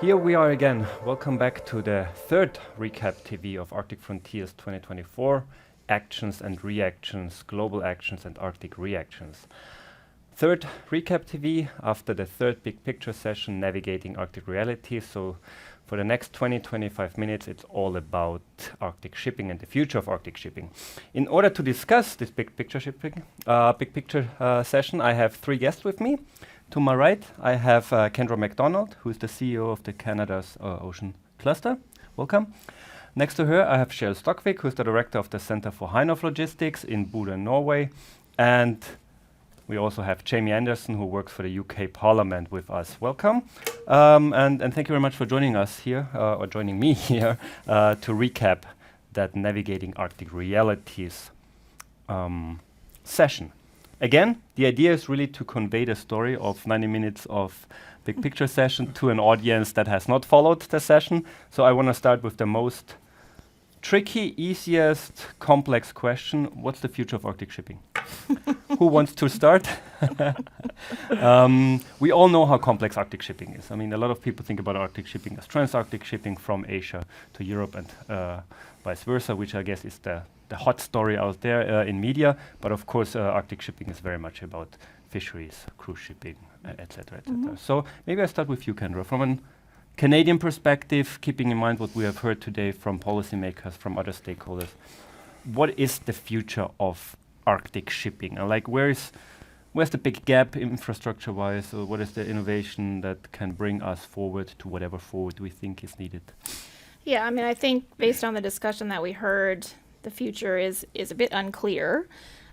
Here we are again. Welcome back to the third RecapTV of Arctic Frontiers 2024, Actions and Reactions, Global Actions and Arctic Reactions. Third RecapTV after the third big picture session, Navigating Arctic Realities. So for the next 20-25 minutes, it's all about Arctic shipping and the future of Arctic shipping. In order to discuss this big picture session, I have three guests with me. To my right, I have Kendra Macdonald, who is the CEO of the Canada's Ocean Cluster. Welcome. Next to her, I have Kjell Stokvik, who is the director of the Center for High-North Logistics in Bodø, Norway. And we also have Jamie Anderson, who works for the UK Parliament with us. Welcome. And thank you very much for joining us here, or joining me here, to recap that Navigating Arctic Realities session. Again, the idea is really to convey the story of 90 minutes of big picture session to an audience that has not followed the session. So I want to start with the most tricky, easiest, complex question. What's the future of Arctic shipping? Who wants to start? We all know how complex Arctic shipping is. I mean, a lot of people think about Arctic shipping as trans-Arctic shipping from Asia to Europe and vice versa, which I guess is the hot story out there in media. But of course, Arctic shipping is very much about fisheries, cruise shipping, etc., etc. So maybe I start with you, Kendra. From a Canadian perspective, keeping in mind what we have heard today from policymakers, from other stakeholders, what is the future of Arctic shipping? And where's the big gap infrastructure-wise? Or what is the innovation that can bring us forward to whatever forward we think is needed? Yeah, I mean, I think based on the discussion that we heard, the future is a bit unclear.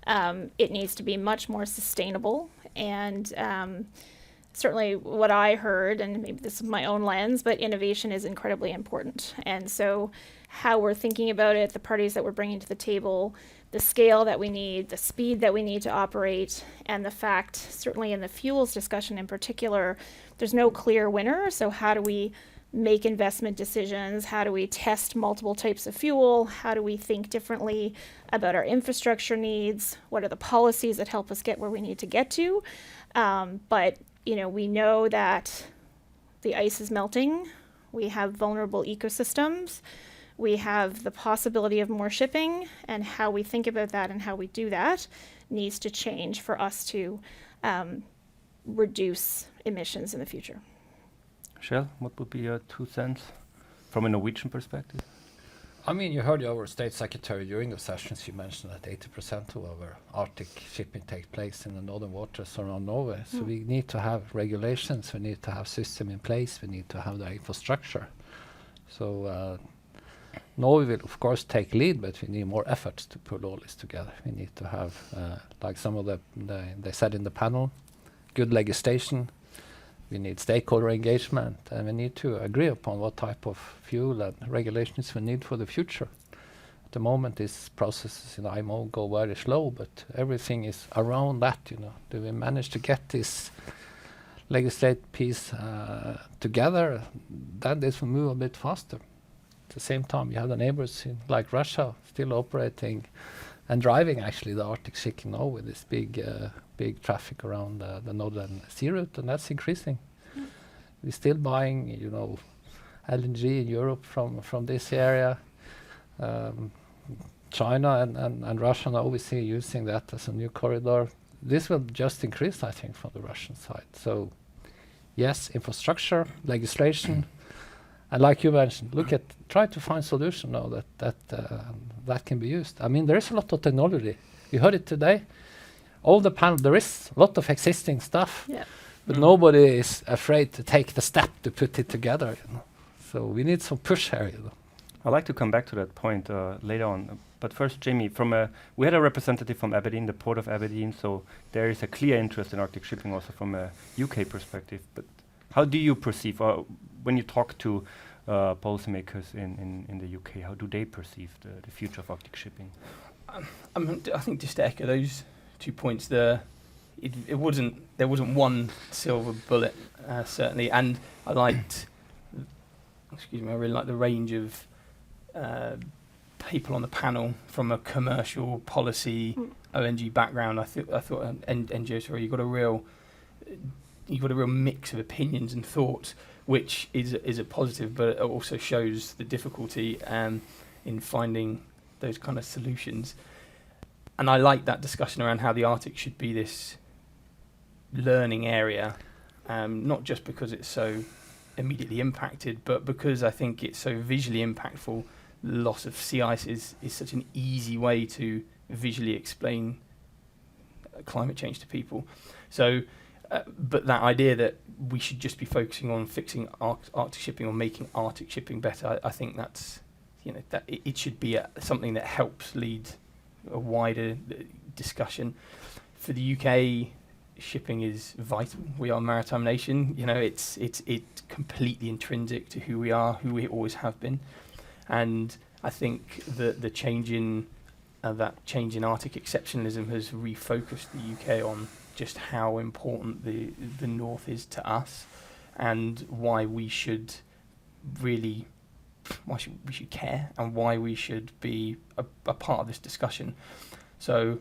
It needs to be much more sustainable. And certainly what I heard, and maybe this is my own lens, but innovation is incredibly important. And so how we're thinking about it, the parties that we're bringing to the table, the scale that we need, the speed that we need to operate, and the fact, certainly in the fuels discussion in particular, there's no clear winner. So how do we make investment decisions? How do we test multiple types of fuel? How do we think differently about our infrastructure needs? What are the policies that help us get where we need to get to? But we know that the ice is melting. We have vulnerable ecosystems. We have the possibility of more shipping, and how we think about that and how we do that needs to change for us to reduce emissions in the future. Kjell, what would be your 2 cents from a Norwegian perspective? I mean, you heard our state secretary during the sessions. She mentioned that 80% of our Arctic shipping takes place in the northern waters around Norway. So we need to have regulations. We need to have system in place. We need to have the infrastructure. So Norway will, of course, take lead, but we need more efforts to pull all this together. We need to have, like some of they said in the panel, good legislation. We need stakeholder engagement, and we need to agree upon what type of fuel and regulations we need for the future. At the moment, these processes in IMO go very slow, but everything is around that. Do we manage to get this legislative piece together? Then this will move a bit faster. At the same time, you have the neighbors like Russia still operating and driving actually the Arctic shipping now with this big traffic around the northern sea route, and that's increasing. We're still buying, LNG in Europe from this area. China and Russia now we see using that as a new corridor. This will just increase, I think, from the Russian side. So, yes, infrastructure, legislation, and like you mentioned, try to find solution now that can be used. I mean, there is a lot of technology. We heard it today. All the panel, there is a lot of existing stuff, but nobody is afraid to take the step to put it together. So we need some push here. I'd like to come back to that point later on. But first, Jamie, we had a representative from Aberdeen, the Port of Aberdeen, so there is a clear interest in Arctic shipping also from a UK perspective. But how do you perceive, when you talk to policymakers in the UK, how do they perceive the future of Arctic shipping? I think just to echo those 2 points there, there wasn't one silver bullet, certainly, and I really liked the range of people on the panel from a commercial policy ONG background. I thought NGO, you've got a real you've got a real mix of opinions and thoughts, which is a positive, but it also shows the difficulty in finding those kind of solutions. And I like that discussion around how the Arctic should be this learning area, not just because it's so immediately impacted, but because I think it's so visually impactful. The loss of sea ice is such an easy way to visually explain climate change to people. So, but that idea that we should just be focusing on fixing Arctic shipping or making Arctic shipping better, I think that's, that it should be something that helps lead a wider discussion. For the UK, shipping is vital. We are a maritime nation. It's completely intrinsic to who we are, who we always have been. And I think the change in Arctic exceptionalism has refocused the UK on just how important the North is to us, and why we should care, and why we should be a part of this discussion. So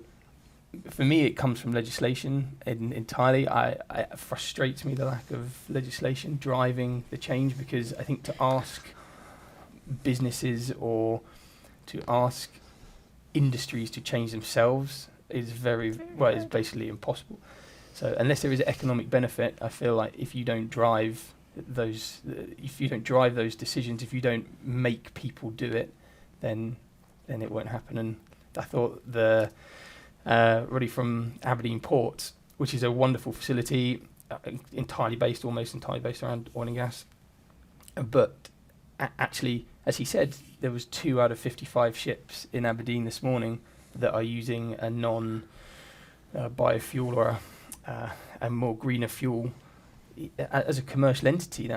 for me, it comes from legislation entirely. It frustrates me, the lack of legislation driving the change, because I think to ask businesses or to ask industries to change themselves is is basically impossible. So unless there is economic benefit, I feel like if you don't drive those decisions, if you don't make people do it, then it won't happen. And I thought really from Aberdeen Port, which is a wonderful facility, almost entirely based around oil and gas, but actually, as he said, there was 2 out of 55 ships in Aberdeen this morning that are using a non-biofuel or a more greener fuel. As a commercial entity,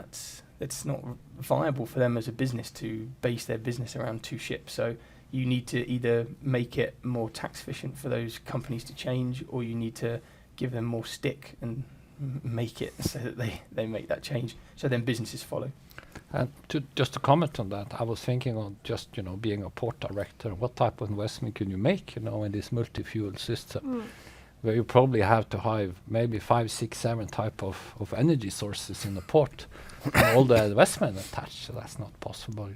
it's not viable for them as a business to base their business around 2 ships. So you need to either make it more tax efficient for those companies to change, or you need to give them more stick and make it so that they make that change, so then businesses follow. And just to comment on that, I was thinking on just being a port director, what type of investment can you make in this multi-fuel system, where you probably have to have maybe 5, 6, 7 type of energy sources in the port, and all the investment attached. So that's not possible.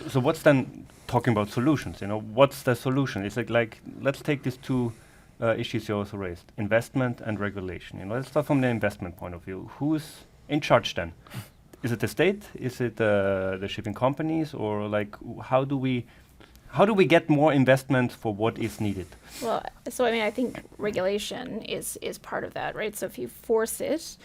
So what's then, talking about solutions, what's the solution? Is it like, let's take these 2 issues you also raised, investment and regulation. Let's start from the investment point of view. Who's in charge then? Is it the state? Is it the shipping companies? Or like, how do we get more investment for what is needed? Well, so I think regulation is part of that, right? So if you force it,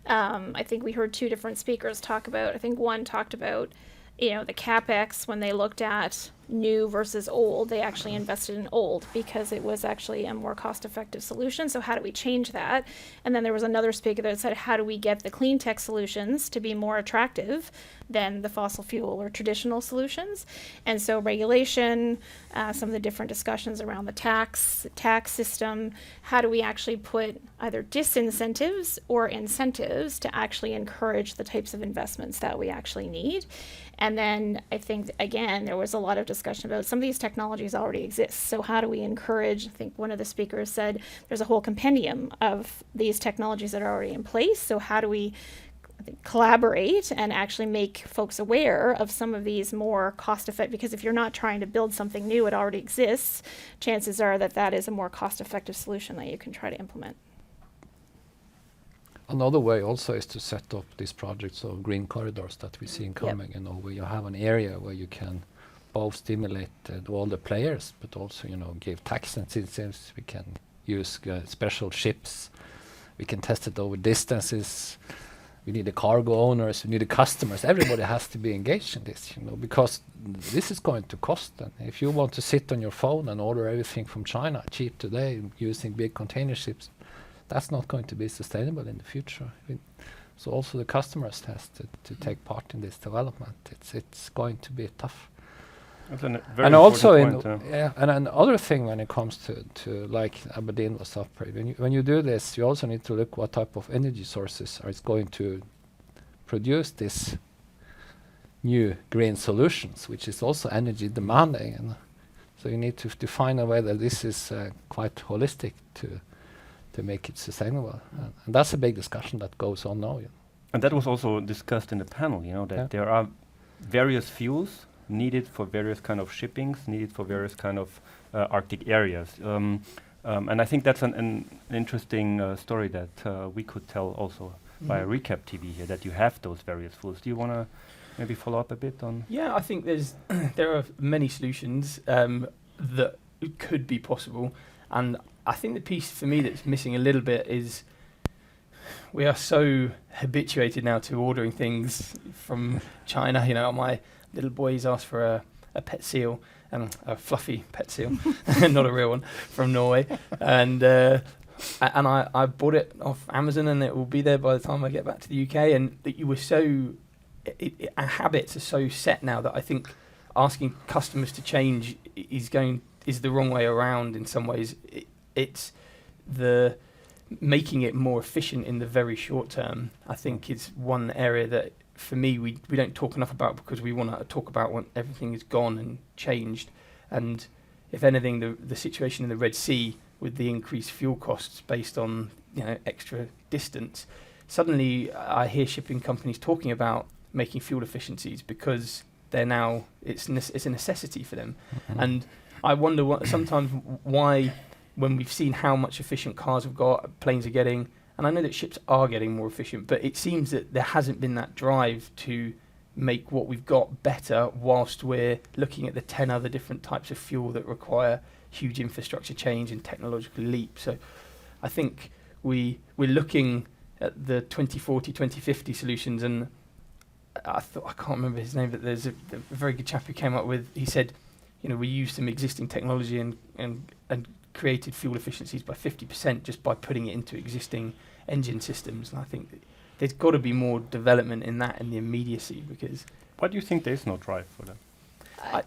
I think we heard 2 different speakers talk about, I think one talked about, the CapEx, when they looked at new versus old, they actually invested in old because it was actually a more cost-effective solution. So how do we change that? And then there was another speaker that said, how do we get the clean tech solutions to be more attractive than the fossil fuel or traditional solutions? And so regulation, some of the different discussions around the tax system, how do we actually put either disincentives or incentives to actually encourage the types of investments that we actually need? And then I think, again, there was a lot of discussion about some of these technologies already exist. So how do we encourage, I think one of the speakers said, there's a whole compendium of these technologies that are already in place. So how do we collaborate and actually make folks aware of some of these more cost-effective, because if you're not trying to build something new, it already exists, chances are that is a more cost-effective solution that you can try to implement. Another way also is to set up these projects of green corridors that we see coming, where you have an area where you can both stimulate all the players, but also, give tax incentives. We can use special ships. We can test it over distances. We need the cargo owners. We need the customers. Everybody has to be engaged in this, because this is going to cost. And if you want to sit on your phone and order everything from China cheap today using big container ships, that's not going to be sustainable in the future. So also the customers has to take part in this development. It's going to be tough. That's a very and also point, and another thing when it comes to like Aberdeen was up, when you do this, you also need to look what type of energy sources are going to produce this new green solutions, which is also energy demanding. And so you need to define a way that this is quite holistic to make it sustainable. And that's a big discussion that goes on now. And that was also discussed in the panel, that there are various fuels needed for various kind of shippings, needed for various kind of Arctic areas. And I think that's an interesting story that we could tell also via RecapTV here, that you have those various fuels. Do you want to maybe follow up a bit on? Yeah, I think there are many solutions that could be possible. And I think the piece for me that's missing a little bit is we are so habituated now to ordering things from China. My little boy's asked for a pet seal, a fluffy pet seal, not a real one, from Norway. And I bought it off Amazon, and it will be there by the time I get back to the UK. And that you were so, our habits are so set now that I think asking customers to change is the wrong way around in some ways. It's the making it more efficient in the very short term, I think, is one area that, for me, we don't talk enough about, because we want to talk about when everything is gone and changed. And if anything, the situation in the Red Sea with the increased fuel costs based on extra distance, suddenly I hear shipping companies talking about making fuel efficiencies because they're now it's a necessity for them. And I wonder sometimes why, when we've seen how much efficient cars have got, planes are getting, and I know that ships are getting more efficient, but it seems that there hasn't been that drive to make what we've got better whilst we're looking at the 10 other different types of fuel that require huge infrastructure change and technological leap. So I think we're looking at the 2040, 2050 solutions, and I can't remember his name, but there's a very good chap who came up with, he said, we used some existing technology and created fuel efficiencies by 50% just by putting it into existing engine systems. And I think there's got to be more development in that, in the immediacy, because... Why do you think there's no drive for that?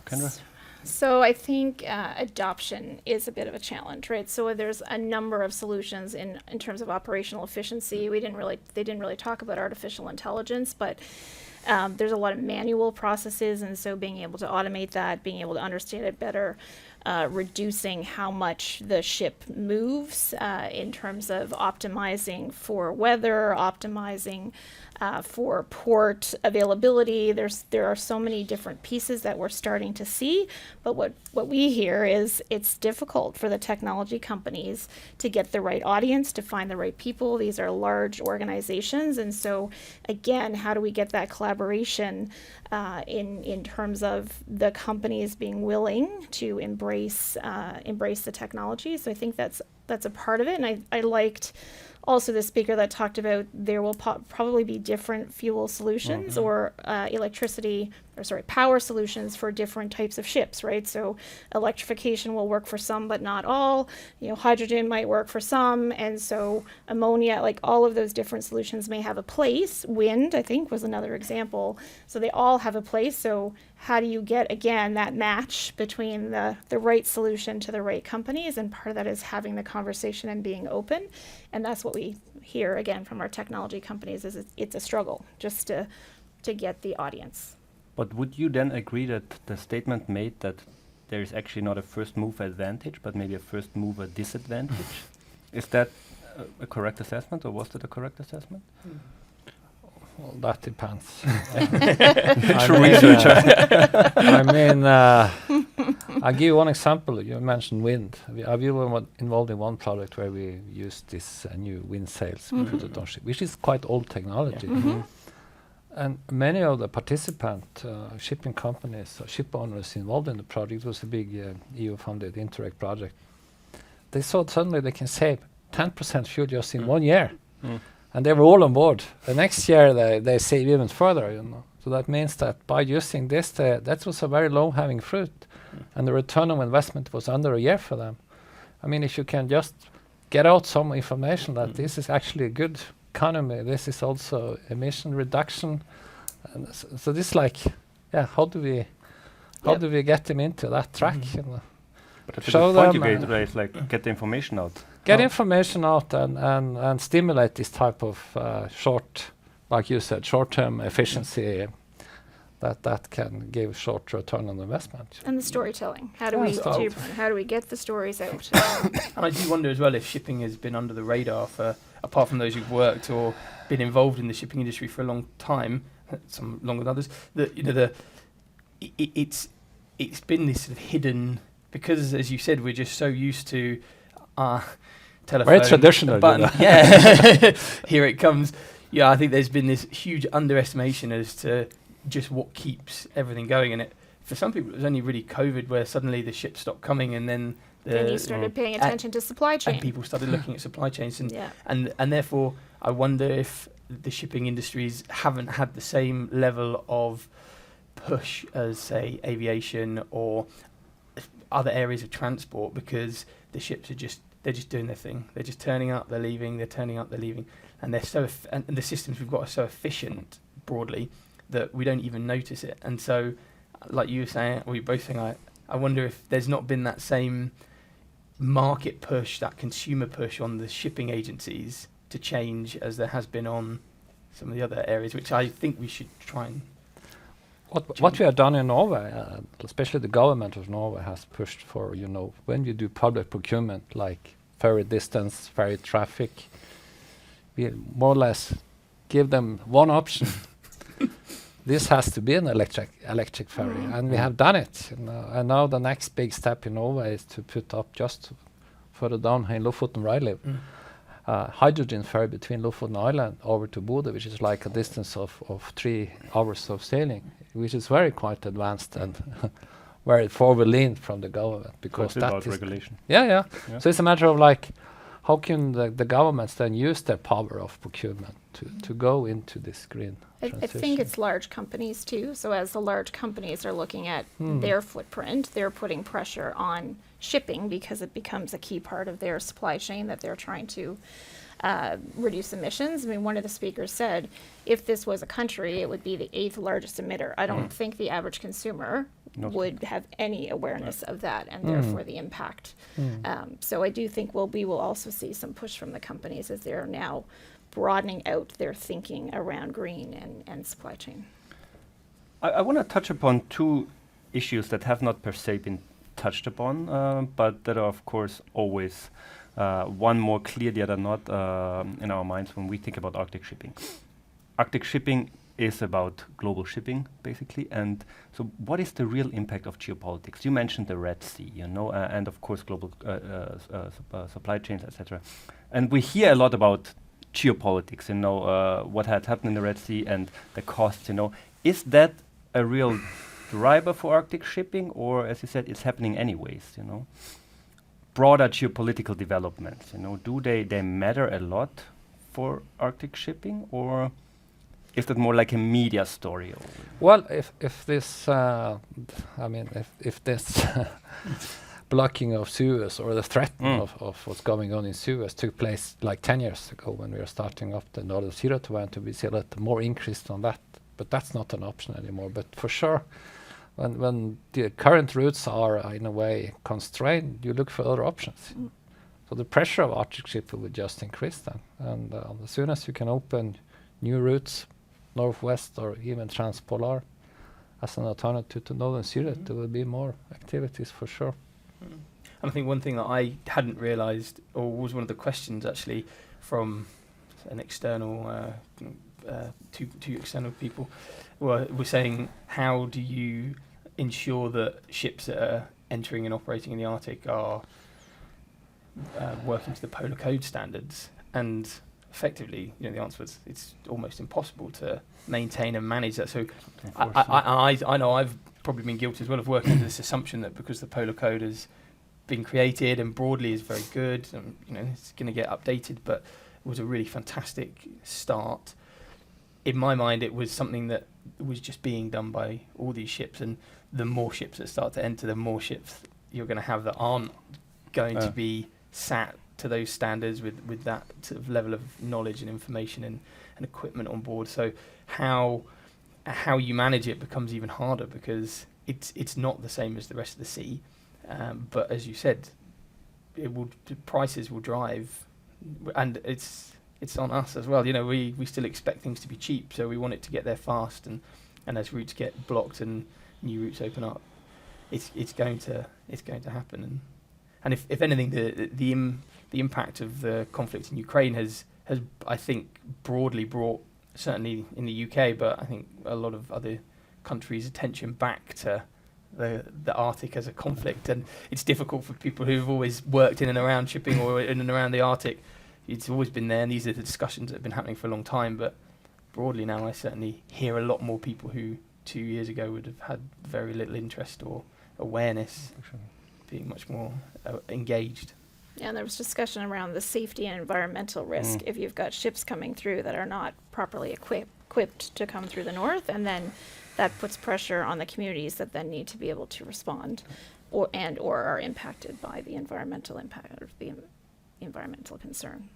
Kendra? So I think adoption is a bit of a challenge, right? So there's a number of solutions in terms of operational efficiency. They didn't really talk about artificial intelligence, but there's a lot of manual processes, and so being able to automate that, being able to understand it better, reducing how much the ship moves in terms of optimizing for weather, optimizing for port availability. There are so many different pieces that we're starting to see, but what we hear is it's difficult for the technology companies to get the right audience, to find the right people. These are large organizations, and so again, how do we get that collaboration in terms of the companies being willing to embrace the technology? So I think that's a part of it, and I liked also the speaker that talked about there will probably be different fuel solutions or power solutions for different types of ships, right? So electrification will work for some, but not all. Hydrogen might work for some, and so ammonia, like all of those different solutions may have a place. Wind, I think, was another example. So they all have a place. So how do you get, again, that match between the right solution to the right companies? And part of that is having the conversation and being open. And that's what we hear, again, from our technology companies, is it's a struggle just to get the audience. But would you then agree that the statement made that there is actually not a first mover advantage, but maybe a first mover disadvantage? Is that a correct assessment, or was that a correct assessment? Well, that depends. I'll give you one example. You mentioned wind. We were involved in one project where we used this new wind sails, which is quite old technology. And many of the participant shipping companies, ship owners involved in the project, was a big EU-funded Interreg project. They saw suddenly they can save 10% fuel just in 1 year. And they were all on board. The next year they save even further, So that means that by using this, that was a very low-hanging fruit. And the return on investment was under a year for them. I mean, if you can just get out some information that this is actually a good economy, this is also emission reduction. And so this how do we get them into that track? But show the point you gave today is get the information out. Get information out and stimulate this type of short-term efficiency that can give short return on investment. And the storytelling. How do Yeah, we so- to your point, how do we get the stories out? And I do wonder as well if shipping has been under the radar for, apart from those who've worked or been involved in the shipping industry for a long time, some longer than others, that it's been this sort of hidden, because as you said, we're just so used to our telephone. Very traditional. Button. You know. Yeah, here it comes. Yeah, I think there's been this huge underestimation as to just what keeps everything going. And for some people, it was only really COVID where suddenly the ships stopped coming, and then Then you started paying attention to supply chain. and people started looking at supply chains, Yeah. and therefore I wonder if the shipping industries haven't had the same level of push as, say, aviation or other areas of transport, because the ships are they're just doing their thing. They're just turning up, they're leaving, they're turning up, they're leaving, and they're so and the systems we've got are so efficient broadly that we don't even notice it. And so, like you were saying, or you both saying, I wonder if there's not been that same market push, that consumer push on the shipping agencies to change as there has been on some of the other areas, which I think we should try and. What we have done in Norway, especially the government of Norway, has pushed for, when you do public procurement, like ferry distance, ferry traffic, we more or less give them one option. This has to be an electric ferry, and we have done it. And now the next big step in Norway is to put up just further down in Lofoten Raleigh, hydrogen ferry between Lofoten Island over to Bodø, which is like a distance of 3 hours of sailing, which is very quite advanced and very forward leaned from the government, because So it's about regulation. Yeah. Yeah. So it's a matter of how can the governments then use their power of procurement to go into this green I transition? think it's large companies too. So as the large companies are looking at their footprint, they're putting pressure on shipping because it becomes a key part of their supply chain that they're trying to reduce emissions. I mean, one of the speakers said, if this was a country, it would be the 8th largest emitter. I don't think the average consumer would have any awareness of that, and therefore the impact. So I do think we will also see some push from the companies as they're now broadening out their thinking around green and supply chain. I want to touch upon two issues that have not per se been touched upon, but that are of course always one more clear, the other not, in our minds when we think about Arctic shipping. Arctic shipping is about global shipping, basically. And so what is the real impact of geopolitics? You mentioned the Red Sea, and of course global supply chains, etc. And we hear a lot about geopolitics, what had happened in the Red Sea and the costs, Is that a real driver for Arctic shipping, or, as you said, it's happening anyways, Broader geopolitical developments, do they matter a lot for Arctic shipping, or is that more like a media story? Well, if this, if this blocking of Suez or the threat of what's going on in Suez took place like 10 years ago when we were starting up the Northern Sea Route, we see a lot more increase on that. But that's not an option anymore. But for sure, when the current routes are in a way constrained, you look for other options. So the pressure of Arctic shipping will just increase then. And as soon as you can open new routes, northwest or even transpolar, as an alternative to Northern Sea Route, there will be more activities for sure. And I think one thing that I hadn't realised, or was one of the questions actually from an external, two external people, were saying, how do you ensure that ships that are entering and operating in the Arctic are working to the polar code standards? And effectively, the answer was it's almost impossible to maintain and manage that. So I know I've probably been guilty as well of working under this assumption that because the polar code has been created and broadly is very good, and it's going to get updated, but it was a really fantastic start. In my mind, it was something that was just being done by all these ships, and the more ships that start to enter, the more ships you're going to have that aren't going to be sat to those standards with that sort of level of knowledge and information and equipment on board. So how you manage it becomes even harder, because it's not the same as the rest of the sea. But as you said, the prices will drive, and it's on us as well. We still expect things to be cheap, so we want it to get there fast, and and as routes get blocked and new routes open up, it's going to happen. And if anything, the impact of the conflict in Ukraine has I think broadly brought, certainly in the UK, but I think a lot of other countries' attention back to the Arctic as a conflict. And it's difficult for people who've always worked in and around shipping or in and around the Arctic. It's always been there, and these are the discussions that have been happening for a long time. But broadly now, I certainly hear a lot more people who 2 years ago would have had very little interest or awareness being much more engaged. Yeah, and there was discussion around the safety and environmental risk if you've got ships coming through that are not properly equipped to come through the north, and then that puts pressure on the communities that then need to be able to respond or are impacted by the environmental impact or the environmental concern.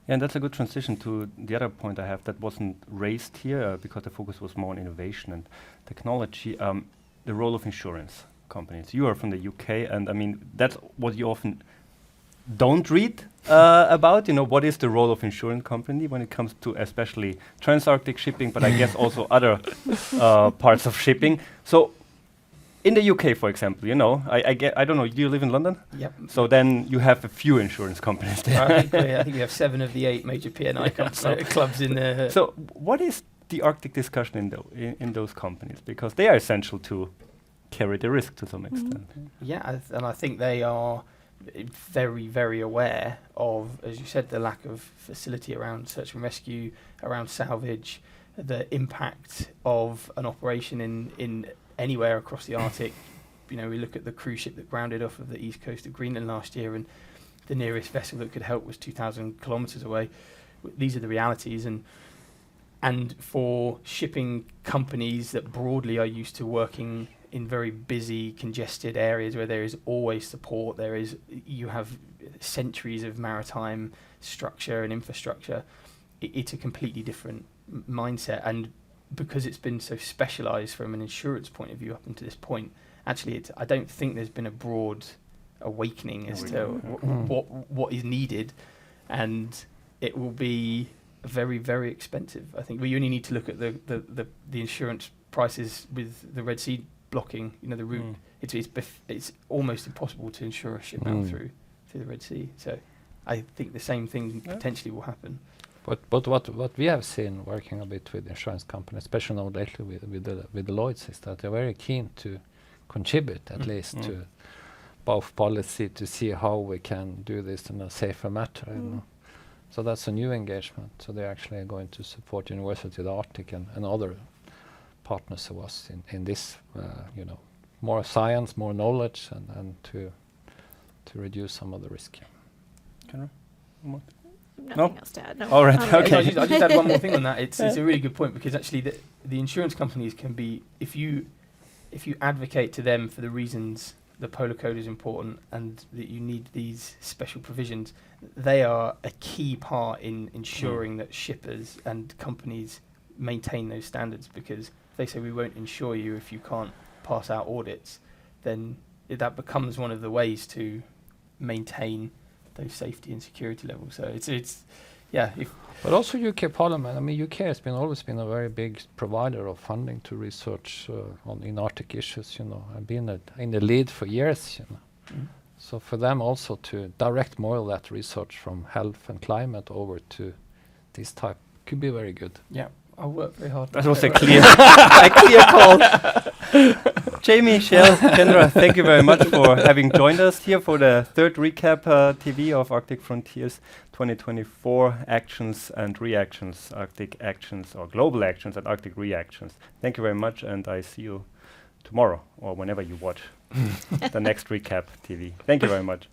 Yeah, and that's a good transition to the other point I have that wasn't raised here because the focus was more on innovation and technology, the role of insurance companies. You are from the UK, and I mean, that's what you often don't read about, what is the role of insurance company when it comes to especially trans-Arctic shipping, but I guess also other parts of shipping. So in the UK, for example, I don't know, do you live in London? Yep. So then you have a few insurance companies there. I think we have 7 of the 8 major P&I clubs in there. So what is the Arctic discussion in those companies? Because they are essential to carry the risk to some extent. Yeah, and I think they are very, very aware of, as you said, the lack of facility around search and rescue, around salvage, the impact of an operation in anywhere across the Arctic. We look at the cruise ship that grounded off of the east coast of Greenland last year, and the nearest vessel that could help was 2,000 kilometers away. These are the realities, and for shipping companies that broadly are used to working in very busy, congested areas where there is always support, you have centuries of maritime structure and infrastructure, it's a completely different mindset. And because it's been so specialised from an insurance point of view up until this point, actually, I don't think there's been a broad awakening as to what is needed, and it will be very, very expensive. I think we only need to look at the insurance prices with the Red Sea blocking, the route. It's almost impossible to insure a ship out through the Red Sea. So I think the same thing potentially will happen. But what we have seen working a bit with insurance companies, especially now lately with the Lloyds, is that they're very keen to contribute at least to both policy to see how we can do this in a safer manner. So that's a new engagement. So they're actually going to support University of the Arctic and other partners of us in this, more science, more knowledge, and to reduce some of the risk. Kendra? Nothing else to add. No. All right. Okay. I just add one more thing on that. It's a really good point, because actually the insurance companies can be, if you advocate to them for the reasons the Polar Code is important and that you need these special provisions, they are a key part in ensuring that shippers and companies maintain those standards, because if they say we won't insure you if you can't pass out audits, then that becomes one of the ways to maintain those safety and security levels. So but also UK Parliament. I mean, UK has always been a very big provider of funding to research in Arctic issues. I've been in the lead for years. So for them also to direct more of that research from health and climate over to this type could be very good. Yeah, I'll work very hard. That was a clear call. Jamie, Kjell, Kendra, thank you very much for having joined us here for the third Recap TV of Arctic Frontiers 2024 Actions and Reactions, Arctic Actions or Global Actions and Arctic Reactions. Thank you very much, and I see you tomorrow or whenever you watch the next Recap TV. Thank you very much.